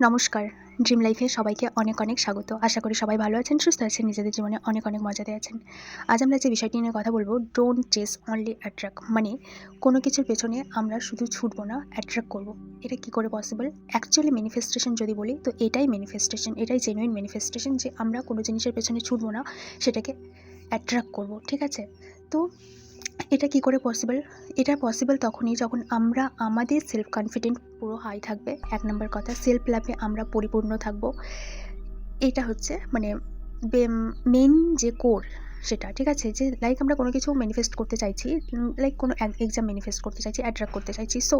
নমস্কার। ড্রিম লাইফে সবাইকে অনেক অনেক স্বাগত। আশা করি সবাই ভালো আছেন, সুস্থ আছেন, নিজেদের জীবনে অনেক অনেক মজাতে আছেন। আজ আমরা যে বিষয়টি নিয়ে কথা বলবো, ডোন্ট চেস অনলি অ্যাট্রাক্ট। মানে কোনো কিছুর পেছনে আমরা শুধু ছুটবো না, অ্যাট্রাক্ট করব। এটা কি করে পসিবল? অ্যাকচুয়ালি ম্যানিফেস্টেশন যদি বলি তো এটাই ম্যানিফেস্টেশন, এটাই জেনুইন ম্যানিফেস্টেশন, যে আমরা কোনো জিনিসের পেছনে ছুটবো না, সেটাকে অ্যাট্রাক্ট করব। ঠিক আছে? তো এটা কি করে পসিবল? এটা পসিবল তখনই যখন আমরা আমাদের সেলফ কনফিডেন্ট পুরো হাই থাকবে। ১ নম্বর কথা, সেলফ লাভে আমরা পরিপূর্ণ থাকবো। এটা হচ্ছে মানে মেইন যে কোর সেটা। ঠিক আছে? যে লাইক আমরা কোনো কিছু ম্যানিফেস্ট করতে চাইছি, লাইক কোনো এক্সাম ম্যানিফেস্ট করতে চাইছি, অ্যাট্রাক্ট করতে চাইছি। সো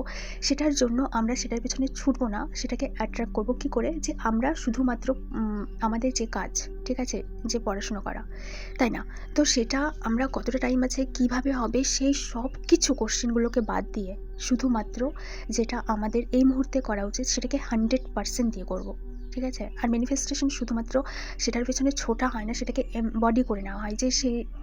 সেটার জন্য আমরা সেটার পেছনে ছুটবো না, সেটাকে অ্যাট্রাক্ট করবো কী করে? যে আমরা শুধুমাত্র আমাদের যে কাজ, ঠিক আছে? যে পড়াশুনো করা, তাই না? তো সেটা আমরা কতটা টাইম আছে, কিভাবে হবে, সেই সব কিছু কোশ্চেনগুলোকে বাদ দিয়ে শুধুমাত্র যেটা আমাদের এই মুহূর্তে করা উচিত সেটাকে 100% দিয়ে করব। ঠিক আছে? আর ম্যানিফেস্টেশন শুধুমাত্র সেটার পেছনে ছোটা হয় না, সেটাকে এমবডি করে নেওয়া হয়, যে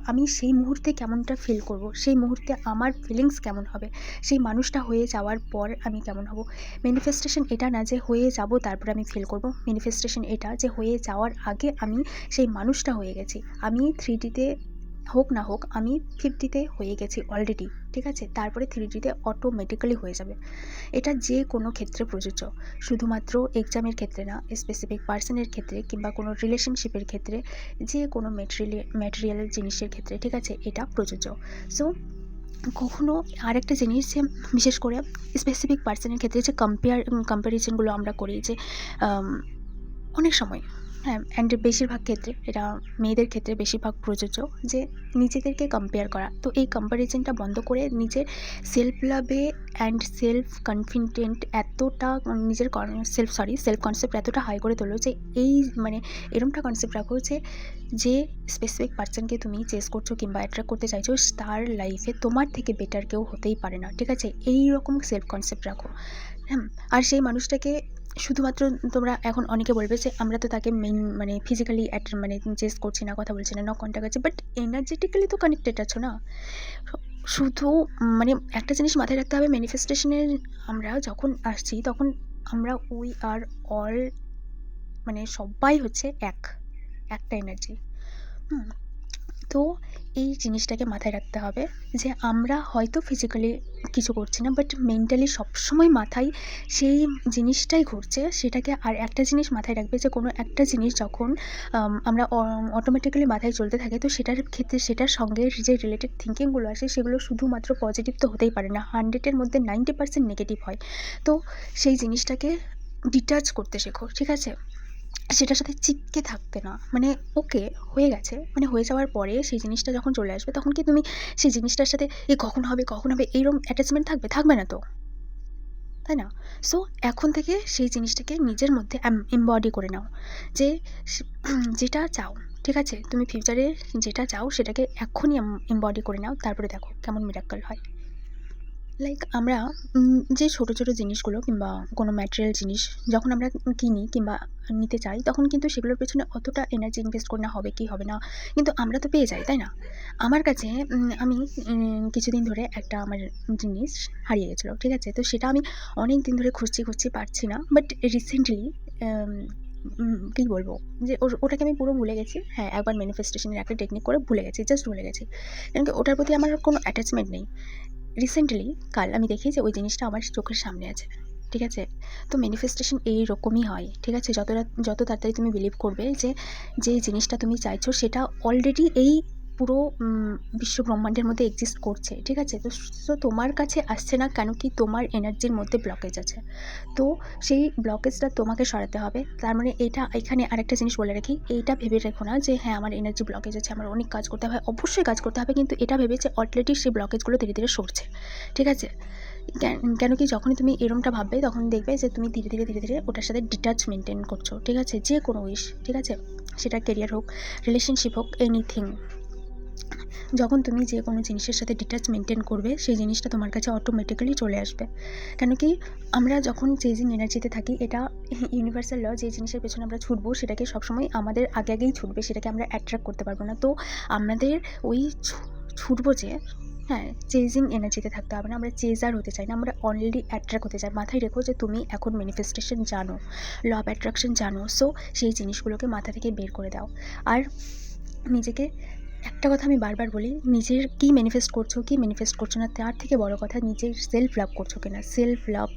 আমি সেই মুহূর্তে কেমনটা ফিল করব, সেই মুহূর্তে আমার ফিলিংস কেমন হবে, সেই মানুষটা হয়ে যাওয়ার পর আমি কেমন হব। ম্যানিফেস্টেশন এটা না যে হয়ে যাব তারপর আমি ফিল করব। ম্যানিফেস্টেশন এটা যে হয়ে যাওয়ার আগে আমি সেই মানুষটা হয়ে গেছি। আমি 3Dতে হোক না হোক, আমি 50তে হয়ে গেছি অলরেডি। ঠিক আছে? তারপরে 3Dতে অটোমেটিক্যালি হয়ে যাবে। এটা যে কোনো ক্ষেত্রে প্রযোজ্য, শুধুমাত্র এক্সামের ক্ষেত্রে না, স্পেসিফিক পার্সনের ক্ষেত্রে কিংবা কোনো রিলেশনশিপের ক্ষেত্রে, যে কোনো ম্যাটেরিয়াল জিনিসের ক্ষেত্রে। ঠিক আছে? এটা প্রযোজ্য। সো কখনো আরেকটা জিনিস, যে বিশেষ করে স্পেসিফিক পার্সনের ক্ষেত্রে যে কম্প্যারিজনগুলো আমরা করি, যে অনেক সময়, হ্যাঁ, অ্যান্ড বেশিরভাগ ক্ষেত্রে এটা মেয়েদের ক্ষেত্রে বেশিরভাগ প্রযোজ্য, যে নিজেদেরকে কম্পেয়ার করা। তো এই কম্প্যারিজনটা বন্ধ করে নিজের সেলফ লাভে অ্যান্ড সেলফ কনফিডেন্ট এতটা, নিজের সেলফ কনসেপ্ট এতটা হাই করে তোলো, যে এই মানে এরমটা কনসেপ্ট রাখো যে স্পেসিফিক পার্সনকে তুমি চেস করছো কিংবা অ্যাট্রাক্ট করতে চাইছো, তার লাইফে তোমার থেকে বেটার কেউ হতেই পারে না। ঠিক আছে? এই রকম সেলফ কনসেপ্ট রাখো। হ্যাঁ, আর সেই মানুষটাকে শুধুমাত্র, তোমরা এখন অনেকে বলবে যে আমরা তো তাকে ফিজিক্যালি চেস করছি না, কথা বলছি না, নক কন্ট্যাক্ট আছে, বাট এনার্জেটিক্যালি তো কানেক্টেড আছো না। শুধু একটা জিনিস মাথায় রাখতে হবে, ম্যানিফেস্টেশনের আমরা যখন আসছি তখন আমরা উই আর অল, সবাই হচ্ছে একটা এনার্জি। তো এই জিনিসটাকে মাথায় রাখতে হবে, যে আমরা হয়তো ফিজিক্যালি কিছু করছি না, বাট মেন্টালি সবসময় মাথায় সেই জিনিসটাই ঘুরছে। সেটাকে আর একটা জিনিস মাথায় রাখবে, যে কোনো একটা জিনিস যখন আমরা অটোমেটিক্যালি মাথায় চলতে থাকে, তো সেটার ক্ষেত্রে সেটার সঙ্গে যে রিলেটেড থিঙ্কিংগুলো আসে সেগুলো শুধুমাত্র পজিটিভ তো হতেই পারে না, 100-এর মধ্যে 90% নেগেটিভ হয়। তো সেই জিনিসটাকে ডিটাচ করতে শেখো। ঠিক আছে? সেটার সাথে চিপকে থাকতে না। ওকে, হয়ে গেছে, হয়ে যাওয়ার পরে সেই জিনিসটা যখন চলে আসবে, তখন কি তুমি সেই জিনিসটার সাথে কখন হবে এইরকম অ্যাটাচমেন্ট থাকবে না তো, তাই না? সো এখন থেকে সেই জিনিসটাকে নিজের মধ্যে এমবডি করে নাও, যে যেটা চাও, ঠিক আছে? তুমি ফিউচারে যেটা চাও সেটাকে এখনই এমবডি করে নাও, তারপরে দেখো কেমন মিরাক্কেল হয়। লাইক আমরা যে ছোটো ছোটো জিনিসগুলো কিংবা কোনো ম্যাটেরিয়াল জিনিস যখন আমরা কিনি কিংবা নিতে চাই, তখন কিন্তু সেগুলোর পেছনে অতটা এনার্জি ইনভেস্ট করে না, হবে কি হবে না, কিন্তু আমরা তো পেয়ে যাই, তাই না? আমার কাছে আমি কিছুদিন ধরে একটা আমার জিনিস হারিয়ে গেছিলো। ঠিক আছে? তো সেটা আমি অনেক দিন ধরে খুঁজছি পারছি না, বাট রিসেন্টলি কী বলবো, যে ওটাকে আমি পুরো ভুলে গেছি। হ্যাঁ, একবার ম্যানিফেস্টেশনের একটা টেকনিক করে ভুলে গেছি, জাস্ট ভুলে গেছি, কারণ কি ওটার প্রতি আমার কোনো অ্যাটাচমেন্ট নেই। রিসেন্টলি কাল আমি দেখি যে ওই জিনিসটা আমার চোখের সামনে আছে। ঠিক আছে? তো ম্যানিফেস্টেশন এইরকমই হয়। ঠিক আছে? যত তাড়াতাড়ি তুমি বিলিভ করবে যে যেই জিনিসটা তুমি চাইছো সেটা অলরেডি এই পুরো বিশ্ব ব্রহ্মাণ্ডের মধ্যে এক্সিস্ট করছে। ঠিক আছে? তো তোমার কাছে আসছে না কেন কি? তোমার এনার্জির মধ্যে ব্লকেজ আছে। তো সেই ব্লকেজটা তোমাকে সরাতে হবে। তার মানে এখানে আরেকটা জিনিস বলে রাখি, এইটা ভেবে রেখো না যে হ্যাঁ, আমার এনার্জি ব্লকেজ আছে, আমার অনেক কাজ করতে হবে। অবশ্যই কাজ করতে হবে, কিন্তু এটা ভেবে যে অলরেডি সেই ব্লকেজগুলো ধীরে ধীরে সরছে। ঠিক আছে? কেন কি যখনই তুমি এরমটা ভাববে, তখন দেখবে যে তুমি ধীরে ধীরে ওটার সাথে ডিটাচ মেনটেন করছো। ঠিক আছে? যে কোনো উইশ, ঠিক আছে? সেটা কেরিয়ার হোক, রিলেশনশিপ হোক, এনিথিং। যখন তুমি যে কোনো জিনিসের সাথে ডিটাচ মেনটেন করবে, সেই জিনিসটা তোমার কাছে অটোমেটিক্যালি চলে আসবে। কেন কি আমরা যখন চেজিং এনার্জিতে থাকি, এটা ইউনিভার্সাল ল, যে জিনিসের পেছনে আমরা ছুটবো সেটাকে সবসময় আমাদের আগেই ছুটবে, সেটাকে আমরা অ্যাট্রাক্ট করতে পারবো না। তো আমাদের ওই ছুটবো যে হ্যাঁ, চেজিং এনার্জিতে থাকতে হবে না, আমরা চেজার হতে চাই না, আমরা অনলি অ্যাট্রাক্ট হতে চাই। মাথায় রেখো যে তুমি এখন ম্যানিফেস্টেশন জানো, ল অফ অ্যাট্রাকশন জানো, সো সেই জিনিসগুলোকে মাথা থেকে বের করে দাও। আর নিজেকে একটা কথা আমি বারবার বলি, নিজের কী ম্যানিফেস্ট করছো না, তার থেকে বড় কথা নিজের সেলফ লাভ করছো কিনা। Self love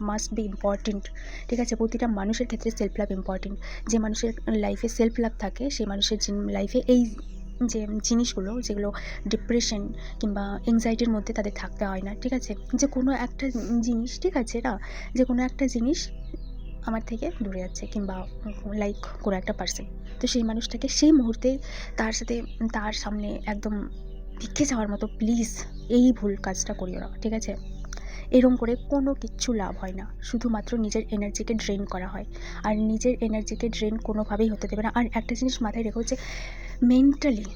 must be important, ঠিক আছে? প্রতিটা মানুষের ক্ষেত্রে সেলফ লাভ ইম্পর্টেন্ট। যে মানুষের লাইফে সেলফ লাভ থাকে সেই মানুষের লাইফে এই যে জিনিসগুলো, যেগুলো ডিপ্রেশন কিংবা এংজাইটির মধ্যে তাদের থাকতে হয় না, ঠিক আছে? যে কোনো একটা জিনিস, ঠিক আছে না, যে কোনো একটা জিনিস আমার থেকে দূরে যাচ্ছে কিংবা লাইক কোনো একটা পার্সন, তো সেই মানুষটাকে সেই মুহূর্তে তার সামনে একদম ভিক্ষে যাওয়ার মতো প্লিজ এই ভুল কাজটা করিও না, ঠিক আছে? এরম করে কোনো কিচ্ছু লাভ হয় না, শুধুমাত্র নিজের এনার্জিকে ড্রেন করা হয়। আর নিজের এনার্জিকে ড্রেন কোনোভাবেই হতে দেবে না। আর একটা জিনিস মাথায় রেখো যে মেন্টালি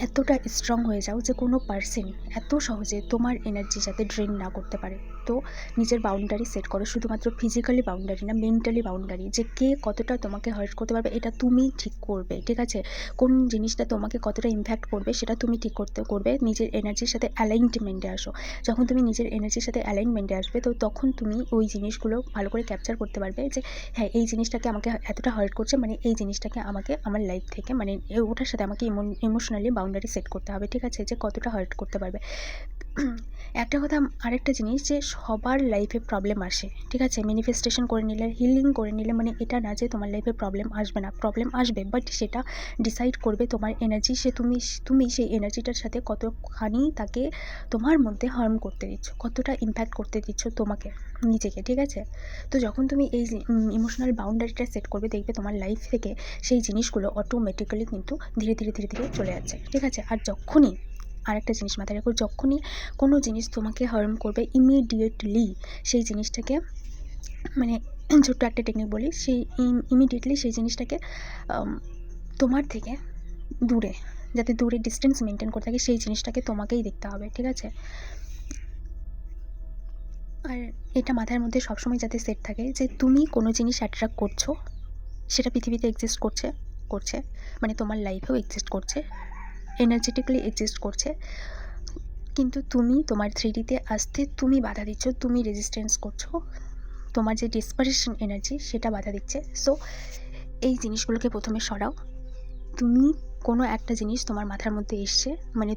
এতটা স্ট্রং হয়ে যাও যে কোনো পার্সন এত সহজে তোমার এনার্জি যাতে ড্রেন না করতে পারে। তো নিজের বাউন্ডারি সেট করো, শুধুমাত্র ফিজিক্যালি বাউন্ডারি না, মেন্টালি বাউন্ডারি, যে কে কতটা তোমাকে হার্ট করতে পারবে এটা তুমি ঠিক করবে, ঠিক আছে? কোন জিনিসটা তোমাকে কতটা ইম্প্যাক্ট করবে সেটা তুমি ঠিক করবে। নিজের এনার্জির সাথে অ্যালাইনমেন্টে আসো। যখন তুমি নিজের এনার্জির সাথে অ্যালাইনমেন্টে আসবে, তো তখন তুমি ওই জিনিসগুলো ভালো করে ক্যাপচার করতে পারবে যে হ্যাঁ, এই জিনিসটাকে আমাকে এতটা হার্ট করছে, মানে এই জিনিসটাকে আমাকে আমার লাইফ থেকে, মানে ওটার সাথে আমাকে ইমোশনালি বাউন্ডারি সেট করতে হবে, ঠিক আছে? যে কতটা হার্ট করতে পারবে। একটা কথা, আরেকটা জিনিস, যে সবার লাইফে প্রবলেম আসে, ঠিক আছে? ম্যানিফেস্টেশন করে নিলে, হিলিং করে নিলে মানে এটা না যে তোমার লাইফে প্রবলেম আসবে না, প্রবলেম আসবে, বাট সেটা ডিসাইড করবে তোমার এনার্জি। তুমি সেই এনার্জিটার সাথে কতখানি তাকে তোমার মধ্যে হার্ম করতে দিচ্ছ, কতটা ইম্প্যাক্ট করতে দিচ্ছ তোমাকে, নিজেকে, ঠিক আছে? তো যখন তুমি এই ইমোশনাল বাউন্ডারিটা সেট করবে, দেখবে তোমার লাইফ থেকে সেই জিনিসগুলো অটোমেটিক্যালি কিন্তু ধীরে ধীরে চলে যাচ্ছে, ঠিক আছে? আর যখনই, আরেকটা জিনিস মাথায় রাখো, যখনই কোনো জিনিস তোমাকে হার্ম করবে, ইমিডিয়েটলি সেই জিনিসটাকে, মানে ছোট্ট একটা টেকনিক বলি, সেই ইমিডিয়েটলি সেই জিনিসটাকে তোমার থেকে দূরে, যাতে দূরে ডিস্টেন্স মেনটেন করে থাকে, সেই জিনিসটাকে তোমাকেই দেখতে হবে, ঠিক আছে? আর এটা মাথার মধ্যে সবসময় যাতে সেট থাকে যে তুমি কোনো জিনিস অ্যাট্রাক্ট করছো, সেটা পৃথিবীতে এক্সিস্ট করছে, মানে তোমার লাইফেও এক্সিস্ট করছে, এনার্জেটিক্যালি এক্সিস্ট করছে, কিন্তু তুমি তোমার 3Dতে আসতে তুমি বাধা দিচ্ছ, তুমি রেজিস্ট্যান্স করছো, তোমার যে ডেসপারেশন এনার্জি সেটা বাধা দিচ্ছে। সো এই জিনিসগুলোকে প্রথমে সরাও। তুমি কোনো একটা জিনিস তোমার মাথার মধ্যে এসছে, মানে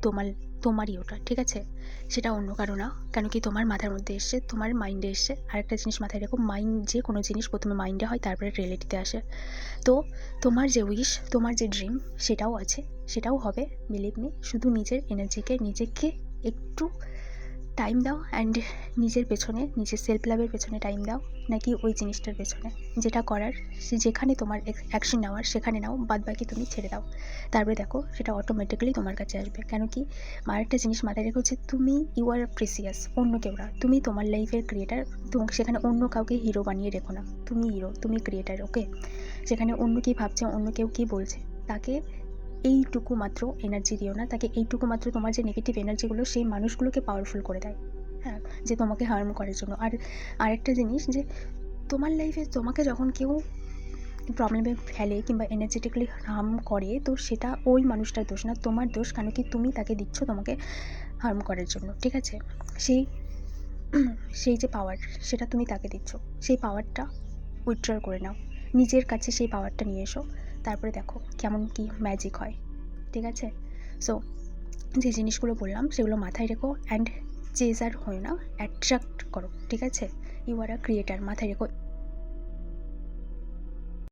তোমারই ওটা, ঠিক আছে? সেটা অন্য কারো না, কেন কি তোমার মাথার মধ্যে এসছে, তোমার মাইন্ডে এসছে। আরেকটা জিনিস মাথায় রেখো, যে কোনো জিনিস প্রথমে মাইন্ডে হয়, তারপরে রিয়েলিটিতে আসে। তো তোমার যে উইশ, তোমার যে ড্রিম, সেটাও আছে, সেটাও হবে, বিলিভ মি। শুধু নিজের এনার্জিকে, নিজেকে একটু টাইম দাও, অ্যান্ড নিজের পেছনে, নিজের সেলফ লাভের পেছনে টাইম দাও, নাকি ওই জিনিসটার পেছনে যেটা করার, যেখানে তোমার অ্যাকশন নেওয়ার সেখানে নাও, বাদ বাকি তুমি ছেড়ে দাও। তারপরে দেখো সেটা অটোমেটিক্যালি তোমার কাছে আসবে। কেন কি, আরেকটা জিনিস মাথায় রেখো যে তুমি ইউ আর প্রেসিয়াস, অন্য কেউ না। তুমি তোমার লাইফের ক্রিয়েটার, তোমাকে সেখানে অন্য কাউকে হিরো বানিয়ে রেখো না। তুমি হিরো, তুমি ক্রিয়েটার, ওকে? সেখানে অন্য কী ভাবছে, অন্য কেউ কী বলছে, তাকে এইটুকু মাত্র এনার্জি দিও না, তাকে এইটুকু মাত্র, তোমার যে নেগেটিভ এনার্জিগুলো সেই মানুষগুলোকে পাওয়ারফুল করে দেয়, হ্যাঁ, যে তোমাকে হার্ম করার জন্য। আর আরেকটা জিনিস, যে তোমার লাইফে তোমাকে যখন কেউ প্রবলেমে ফেলে কিংবা এনার্জেটিক্যালি হার্ম করে, তো সেটা ওই মানুষটার দোষ না, তোমার দোষ। কেন কি, তুমি তাকে দিচ্ছ তোমাকে হার্ম করার জন্য, ঠিক আছে? সেই সেই যে পাওয়ার, সেটা তুমি তাকে দিচ্ছ, সেই পাওয়ারটা উইথড্র করে নাও, নিজের কাছে সেই পাওয়ারটা নিয়ে এসো, তারপরে দেখো কেমন কি ম্যাজিক হয়, ঠিক আছে? সো যে জিনিসগুলো বললাম সেগুলো মাথায় রেখো, অ্যান্ড চেজার হয়ে না, অ্যাট্রাক্ট করো, ঠিক আছে? ইউ আর আ ক্রিয়েটার, মাথায় রেখো।